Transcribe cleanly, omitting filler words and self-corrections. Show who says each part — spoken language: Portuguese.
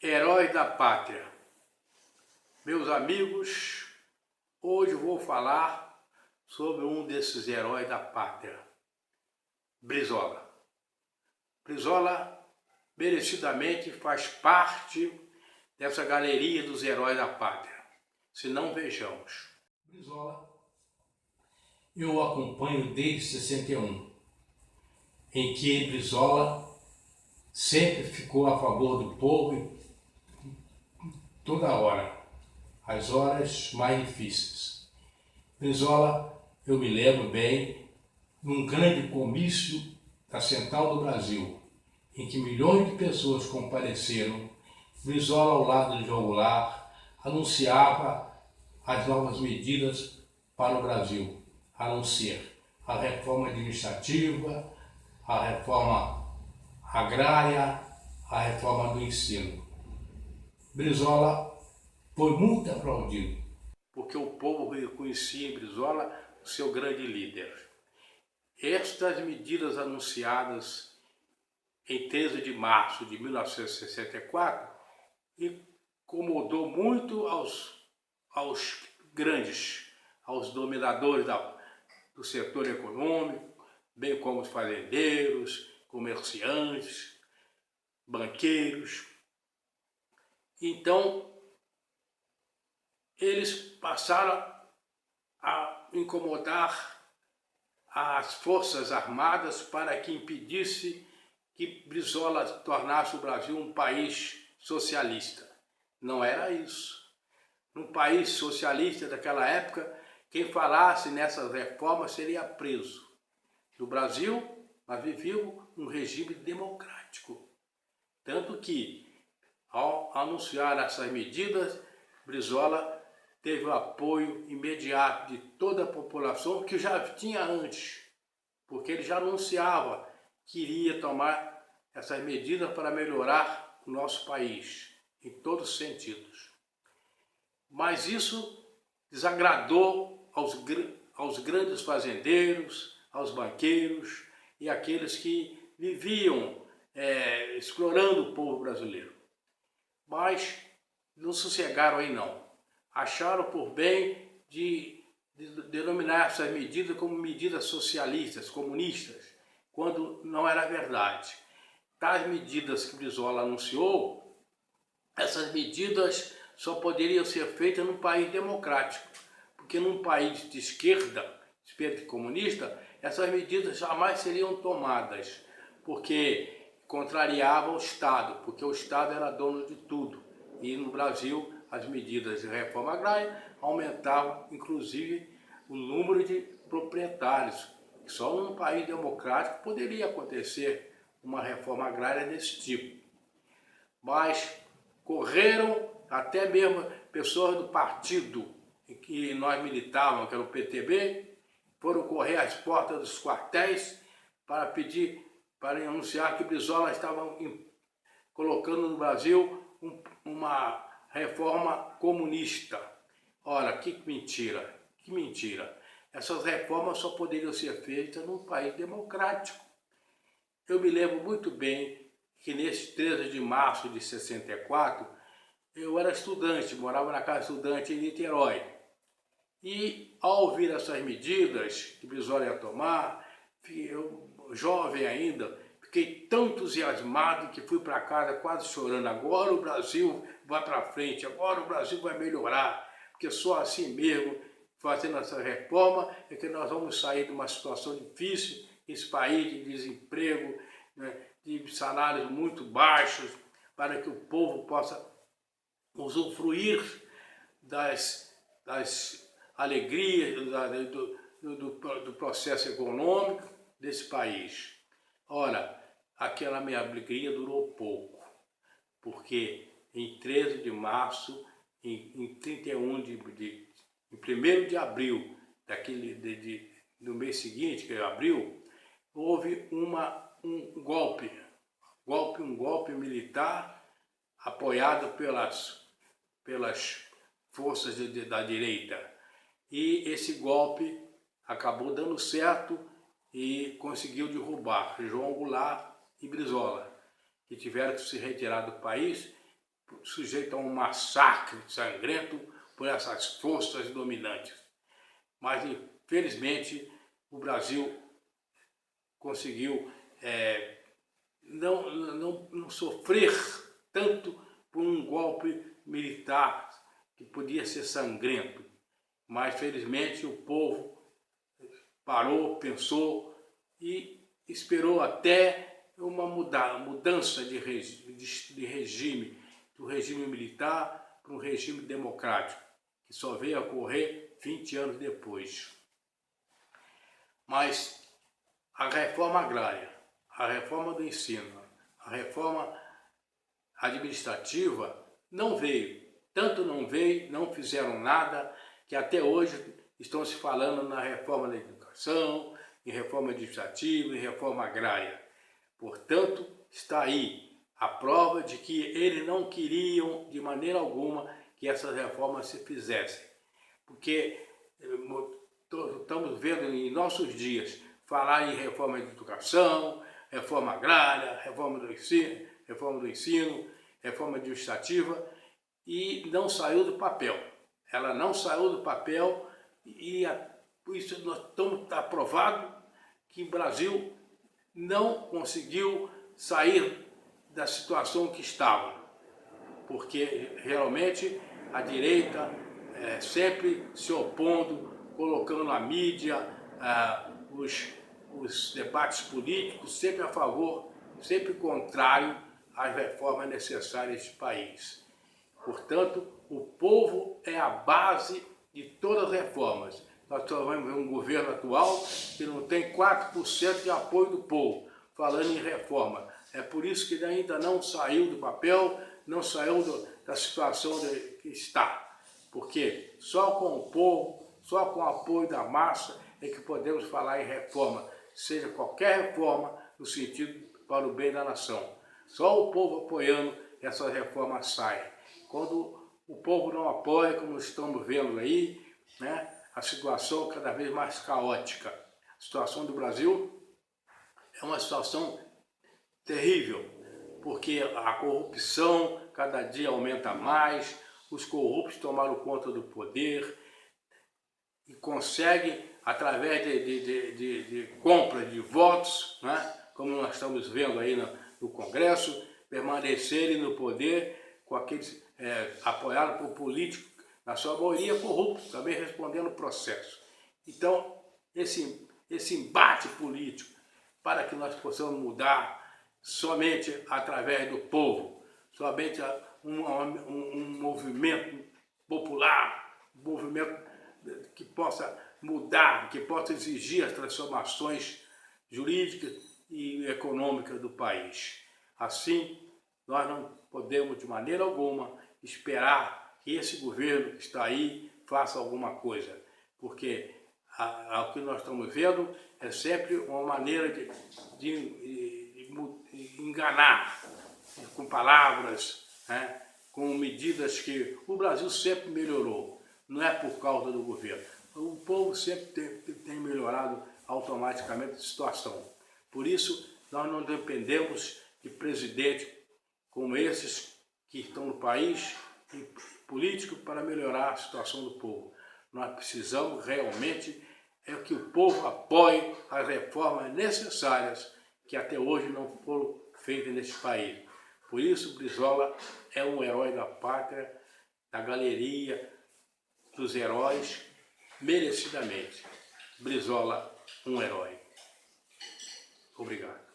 Speaker 1: Herói da Pátria. Meus amigos, hoje vou falar sobre um desses heróis da pátria, Brizola. Brizola merecidamente faz parte dessa galeria dos heróis da pátria. Se não, vejamos.
Speaker 2: Brizola eu o acompanho desde 61, em que Brizola sempre ficou a favor do povo toda hora, as horas mais difíceis. Brizola, eu me lembro bem, num grande comício da Central do Brasil, em que milhões de pessoas compareceram, Brizola, ao lado de João Goulart, anunciava as novas medidas para o Brasil, a não ser a reforma administrativa, a reforma agrária, a reforma do ensino. Brizola foi muito aplaudido.
Speaker 1: Porque o povo reconhecia em Brizola o seu grande líder. Estas medidas anunciadas em 13 de março de 1964 incomodou muito aos grandes, aos dominadores do setor econômico, bem como os fazendeiros, comerciantes, banqueiros. Então, eles passaram a incomodar as Forças Armadas para que impedisse que Brizola tornasse o Brasil um país socialista. Não era isso. Num país socialista daquela época, quem falasse nessas reformas seria preso. No Brasil, nós vivíamos um regime democrático. Tanto que, ao anunciar essas medidas, Brizola teve o apoio imediato de toda a população, que já tinha antes, porque ele já anunciava que iria tomar essas medidas para melhorar o nosso país, em todos os sentidos. Mas isso desagradou aos grandes fazendeiros, aos banqueiros e aqueles que viviam explorando o povo brasileiro. Mas não sossegaram aí não. Acharam por bem de denominar essas medidas como medidas socialistas, comunistas, quando não era verdade. Tais medidas que Brizola anunciou, essas medidas só poderiam ser feitas num país democrático, porque num país de esquerda comunista, essas medidas jamais seriam tomadas, porque contrariava o Estado, porque o Estado era dono de tudo. E no Brasil, as medidas de reforma agrária aumentavam, inclusive, o número de proprietários. Só num país democrático poderia acontecer uma reforma agrária desse tipo. Mas correram até mesmo pessoas do partido em que nós militávamos, que era o PTB, foram correr às portas dos quartéis para pedir, para anunciar que Brizola estava colocando no Brasil uma reforma comunista. Ora, que mentira, que mentira. Essas reformas só poderiam ser feitas num país democrático. Eu me lembro muito bem que nesse 13 de março de 64, eu era estudante, morava na casa estudante em Niterói. E ao ouvir essas medidas que Brizola ia tomar, eu, jovem ainda, fiquei tão entusiasmado que fui para casa quase chorando. Agora o Brasil vai para frente, agora o Brasil vai melhorar, porque só assim mesmo, fazendo essa reforma, é que nós vamos sair de uma situação difícil, esse país de desemprego, né, de salários muito baixos, para que o povo possa usufruir das alegrias do processo econômico desse país. Ora, aquela minha alegria durou pouco, porque em 13 de março, em 1º de abril, no mês seguinte, que é abril, houve um golpe militar apoiado pelas forças da direita. E esse golpe acabou dando certo e conseguiu derrubar João Goulart e Brizola, que tiveram que se retirar do país sujeito a um massacre sangrento por essas forças dominantes. Mas, infelizmente, o Brasil conseguiu não sofrer tanto por um golpe militar que podia ser sangrento. Mas, felizmente, o povo parou, pensou e esperou até uma mudança de regime, do regime militar para um regime democrático, que só veio a ocorrer 20 anos depois. Mas a reforma agrária, a reforma do ensino, a reforma administrativa não veio. Tanto não veio, não fizeram nada, que até hoje estão se falando na reforma da educação, em reforma administrativa, em reforma agrária. Portanto, está aí a prova de que eles não queriam de maneira alguma que essas reformas se fizessem. Porque estamos vendo em nossos dias falar em reforma de educação, reforma agrária, reforma do ensino, reforma administrativa, e não saiu do papel. Ela não saiu do papel e por isso nós estamos aprovado que o Brasil não conseguiu sair da situação que estava, porque realmente a direita sempre se opondo, colocando a mídia, os debates políticos sempre a favor, sempre contrário às reformas necessárias deste país. Portanto, o povo é a base de todas as reformas. Nós só vamos ver um governo atual que não tem 4% de apoio do povo, falando em reforma. É por isso que ele ainda não saiu do papel, não saiu da situação que está. Porque só com o povo, só com o apoio da massa é que podemos falar em reforma, seja qualquer reforma no sentido para o bem da nação. Só o povo apoiando essas reformas saem. Quando o povo não apoia, como estamos vendo aí, né, a situação cada vez mais caótica. A situação do Brasil é uma situação terrível, porque a corrupção cada dia aumenta mais, os corruptos tomaram conta do poder e conseguem, através de compra de votos, né, como nós estamos vendo aí no Congresso, permanecerem no poder com aqueles apoiados por políticos, na sua maioria corruptos, também respondendo o processo. Então, esse embate político, para que nós possamos mudar somente através do povo, somente um movimento popular, um movimento que possa mudar, que possa exigir as transformações jurídicas e econômicas do país. Assim, nós não podemos de maneira alguma esperar que esse governo que está aí faça alguma coisa, porque o que nós estamos vendo é sempre uma maneira de enganar com palavras, né, com medidas que o Brasil sempre melhorou. Não é por causa do governo. O povo sempre tem melhorado automaticamente a situação. Por isso, nós não dependemos de presidentes como esses que estão no país e políticos para melhorar a situação do povo. Nós precisamos realmente que o povo apoie as reformas necessárias que até hoje não foram feitas neste país. Por isso, Brizola é um herói da pátria, da galeria dos heróis, merecidamente. Brizola, um herói. Obrigado.